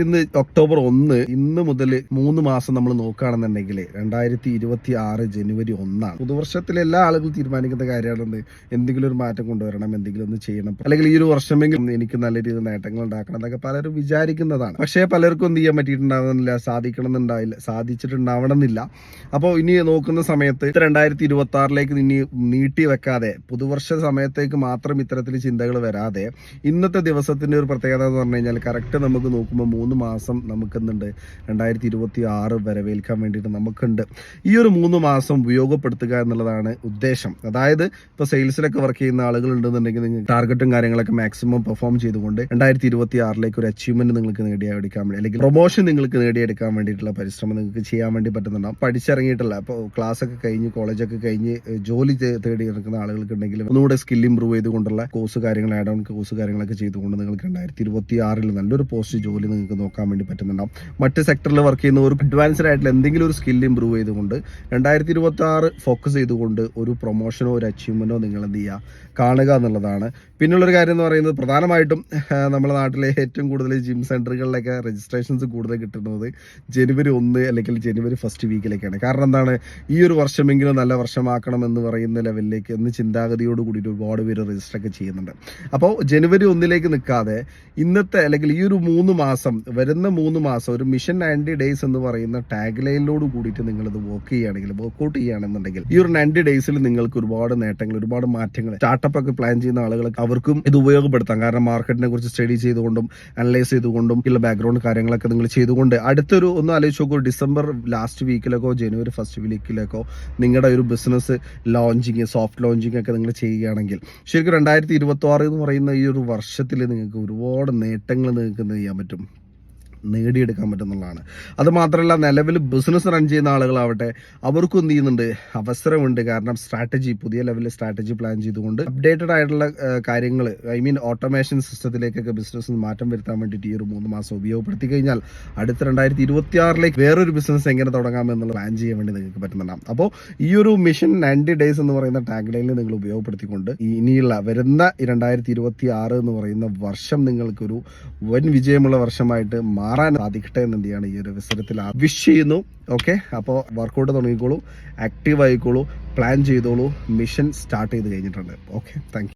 ഇന്ന് ഒക്ടോബർ 1, ഇന്ന് മുതൽ 3 മാസം നമ്മൾ നോക്കുകയാണെന്നുണ്ടെങ്കിൽ 2026 ജനുവരി 1 പുതുവർഷത്തിലെ എല്ലാ ആളുകളും തീരുമാനിക്കുന്ന കാര്യമാണ് എന്തെങ്കിലും ഒരു മാറ്റം കൊണ്ടുവരണം, എന്തെങ്കിലും ഒന്ന് ചെയ്യണം, അല്ലെങ്കിൽ ഈ ഒരു വർഷമെങ്കിലും എനിക്ക് നല്ല രീതിയിൽ നേട്ടങ്ങൾ ഉണ്ടാക്കണം എന്നൊക്കെ പലരും വിചാരിക്കുന്നതാണ്. പക്ഷേ പലർക്കും എന്ത് ചെയ്യാൻ പറ്റിയിട്ടുണ്ടാവുന്നില്ല, സാധിച്ചിട്ടുണ്ടാവണമെന്നില്ല. അപ്പോൾ ഇനി നോക്കുന്ന സമയത്ത് 2026 ഇനി നീട്ടി വെക്കാതെ പുതുവർഷ സമയത്തേക്ക് മാത്രം ഇത്തരത്തിൽ ചിന്തകൾ വരാതെ ഇന്നത്തെ ദിവസത്തിന്റെ ഒരു പ്രത്യേകത എന്ന് പറഞ്ഞു കഴിഞ്ഞാൽ കറക്റ്റ് നമുക്ക് നോക്കുമ്പോൾ 3 മാസം നമുക്കെന്നുണ്ട് 2026 വരവേൽക്കാൻ വേണ്ടിയിട്ട് നമുക്കുണ്ട്. ഈ ഒരു 3 മാസം ഉപയോഗപ്പെടുത്തുക എന്നുള്ളതാണ് ഉദ്ദേശം. അതായത് ഇപ്പോൾ സെയിൽസിലൊക്കെ വർക്ക് ചെയ്യുന്ന ആളുകൾ ഉണ്ടെന്നുണ്ടെങ്കിൽ നിങ്ങൾക്ക് ടാർഗറ്റും കാര്യങ്ങളൊക്കെ മാക്സിമം പെർഫോം ചെയ്തുകൊണ്ട് 2026 ഒരു അച്ചീവ്മെന്റ് നിങ്ങൾക്ക് നേടിയെടുക്കാൻ വേണ്ടി, അല്ലെങ്കിൽ പ്രൊമോഷൻ നിങ്ങൾക്ക് നേടിയെടുക്കാൻ വേണ്ടിയിട്ടുള്ള പരിശ്രമം നിങ്ങൾക്ക് ചെയ്യാൻ വേണ്ടി പറ്റുന്നുണ്ടാവും. പഠിച്ചിറങ്ങിയിട്ടില്ല, ഇപ്പോൾ ക്ലാസ് ഒക്കെ കഴിഞ്ഞ് കോളേജൊക്കെ കഴിഞ്ഞ് ജോലി തേടി നടക്കുന്ന ആളുകൾക്ക് ഉണ്ടെങ്കിലും ഒന്നുകൂടെ സ്കിൽ ഇമ്പ്രൂവ് ചെയ്തുകൊണ്ടുള്ള കോഴ്സ് കാര്യങ്ങൾ, ആഡ് ഓൺ കോഴ്സ് കാര്യങ്ങളൊക്കെ ചെയ്തുകൊണ്ട് നിങ്ങൾക്ക് 2026 നല്ലൊരു പോസ്റ്റ് ജോലി നിങ്ങൾക്ക് നോക്കാൻ വേണ്ടി പറ്റുന്നുണ്ടാവും. മറ്റ് സെക്ടറിൽ വർക്ക് ചെയ്യുന്ന ഒരു അഡ്വാൻസ്ഡ് ആയിട്ടുള്ള എന്തെങ്കിലും ഒരു സ്കിൽ ഇമ്പ്രൂവ് ചെയ്തുകൊണ്ട് 2026 ഫോക്കസ് ചെയ്തുകൊണ്ട് ഒരു പ്രൊമോഷനോ ഒരു അച്ചീവ്മെന്റോ നിങ്ങൾ എന്ത് ചെയ്യുക, കാണുക എന്നുള്ളതാണ്. പിന്നുള്ളൊരു കാര്യം എന്ന് പറയുന്നത് പ്രധാനമായിട്ടും നമ്മുടെ നാട്ടിലെ ഏറ്റവും കൂടുതൽ ജിം സെന്ററുകളിലൊക്കെ രജിസ്ട്രേഷൻസ് കൂടുതൽ കിട്ടുന്നത് ജനുവരി 1 അല്ലെങ്കിൽ ജനുവരി 1 വീക്കിലേക്കാണ്. കാരണം എന്താണ്, ഈ ഒരു വർഷമെങ്കിലും നല്ല വർഷമാക്കണം എന്ന് പറയുന്ന ലെവലിലേക്ക് എന്ന് ചിന്താഗതിയോട് കൂടിയിട്ട് ഒരുപാട് പേര് രജിസ്റ്റർ ഒക്കെ ചെയ്യുന്നുണ്ട്. അപ്പോൾ ജനുവരി 1 നിൽക്കാതെ ഇന്നത്തെ അല്ലെങ്കിൽ ഈ ഒരു 3 മാസം, വരുന്ന 3 മാസം ഒരു മിഷൻ 90 ഡേയ്സ് എന്ന് പറയുന്ന ടാഗ് ലൈനിലോട് കൂടിയിട്ട് നിങ്ങളിത് വർക്കൗട്ട് ചെയ്യുകയാണെന്നുണ്ടെങ്കിൽ ഈ ഒരു 90 ഡേയ്സിൽ നിങ്ങൾക്ക് ഒരുപാട് നേട്ടങ്ങൾ, ഒരുപാട് മാറ്റങ്ങൾ, സ്റ്റാർട്ടപ്പ് ഒക്കെ പ്ലാൻ ചെയ്യുന്ന ആളുകൾക്ക് അവർക്കും ഇത് ഉപയോഗപ്പെടുത്താം. കാരണം മാർക്കറ്റിനെ കുറിച്ച് സ്റ്റഡി ചെയ്തുകൊണ്ടും അനലൈസ് ചെയ്തുകൊണ്ടും ഉള്ള ബാക്ക്ഗ്രൗണ്ട് കാര്യങ്ങളൊക്കെ നിങ്ങൾ ചെയ്തുകൊണ്ട് അടുത്തൊരു ഒന്ന് ആലോചിച്ച് നോക്കൂ, ഡിസംബർ ലാസ്റ്റ് വീക്കിലേക്കോ ജനുവരി 1 വീക്കിലേക്കോ നിങ്ങളുടെ ഒരു ബിസിനസ് ലോഞ്ചിങ്, സോഫ്റ്റ് ലോഞ്ചിങ് ഒക്കെ നിങ്ങൾ ചെയ്യുകയാണെങ്കിൽ ശരിക്കും 2026 എന്ന് പറയുന്ന ഈ ഒരു വർഷത്തിൽ നിങ്ങൾക്ക് ഒരുപാട് നേട്ടങ്ങൾ നിങ്ങൾക്ക് എന്ത് ചെയ്യാൻ പറ്റും, നേടിയെടുക്കാൻ പറ്റുന്നതാണ്. അത് മാത്രമല്ല, നിലവിൽ ബിസിനസ് റൺ ചെയ്യുന്ന ആളുകളാവട്ടെ അവർക്കും എന്ത് ചെയ്യുന്നുണ്ട്, അവസരമുണ്ട്. കാരണം പുതിയ ലെവലിൽ സ്ട്രാറ്റജി പ്ലാൻ ചെയ്തുകൊണ്ട് അപ്ഡേറ്റഡ് ആയിട്ടുള്ള കാര്യങ്ങൾ, ഓട്ടോമേഷൻ സിസ്റ്റത്തിലേക്കൊക്കെ ബിസിനസ് മാറ്റം വരുത്താൻ വേണ്ടിയിട്ട് ഈ ഒരു 3 മാസം ഉപയോഗപ്പെടുത്തി കഴിഞ്ഞാൽ അടുത്ത 2026 വേറൊരു ബിസിനസ് എങ്ങനെ തുടങ്ങാം എന്നുള്ള പ്ലാൻ ചെയ്യാൻ വേണ്ടി നിങ്ങൾക്ക് പറ്റുന്നതാണ്. അപ്പോൾ ഈ ഒരു മിഷൻ 90 ഡേയ്സ് എന്ന് പറയുന്ന ടാഗ് ലൈനിൽ നിങ്ങൾ ഉപയോഗപ്പെടുത്തിക്കൊണ്ട് ഇനിയുള്ള വരുന്ന 2026 എന്ന് പറയുന്ന വർഷം നിങ്ങൾക്കൊരു വൻ വിജയമുള്ള വർഷമായിട്ട് മാറാൻ സാധിക്കട്ടെ എന്ന് എന്ത് ചെയ്യാണ് ഈ ഒരു അവസരത്തിൽ വിഷ് ചെയ്യുന്നു. ഓക്കെ, അപ്പോൾ വർക്കൗട്ട് തുടങ്ങിക്കോളൂ, ആക്റ്റീവ് ആയിക്കോളൂ, പ്ലാൻ ചെയ്തോളൂ. മിഷൻ സ്റ്റാർട്ട് ചെയ്ത് കഴിഞ്ഞിട്ടുണ്ട്. Okay, thank you.